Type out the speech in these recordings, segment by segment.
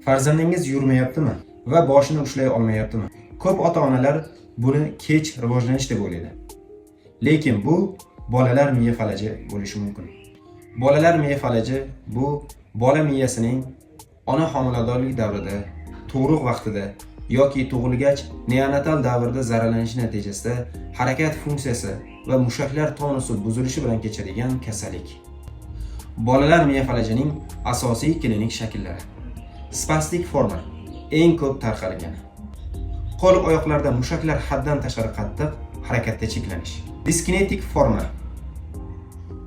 Farzandingiz yurmayaptimi va boshini ushlay olmayaptimi? Ko'p ota-onalar buni kech rivojlanish deb o'ylaydi. Lekin bu bolalar miya falaji bo'lishi mumkin. Bolalar miya falaji bu bola miyasining ona homiladorlik davrida, tug'ruq vaqtida yoki tug'ilgach neonatal davrda zararlanishi natijasida harakat funksiyasi va mushaklar tonusi buzilishi bilan kechadigan kasallik. Bolalar miya falajining asosiy klinik shakllari. Spastik forma eng ko'p tarqalgani. Qo'l-oyoqlarda mushaklar haddan tashqari qattiq harakatda cheklanish. Diskinetik forma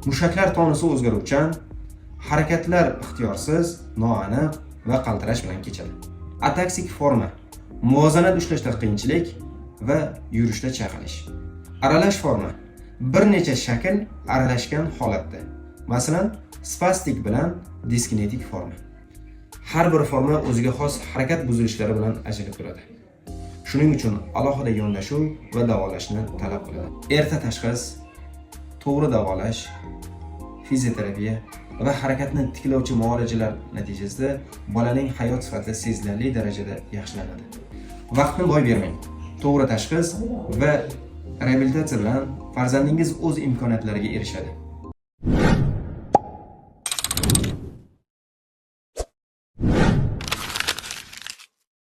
mushaklar tonusi o'zgaruvchan, harakatlar ixtiyorsiz, noaniq va qaltirash bilan kechadi. Ataksik forma muvozanat ushlashda qiyinchilik va yurishda chayqalish. Aralash forma bir necha shakl aralashgan holatda. Masalan, spastik bilan diskinetik forma. Har bir forma o'ziga xos harakat buzilishlari bilan ajralib turadi. Shuning uchun alohida yondashuv va davolashni talab qiladi. Erta tashxis, to'g'ri davolash, fizioterapiya va harakatni tiklovchi muolajalar natijasida bolaning hayot sifati sezilarli darajada yaxshilanadi. Vaqtni boy bermang. To'g'ri tashxis va reabilitatsiya bilan farzandingiz o'z imkoniyatlariga erishadi.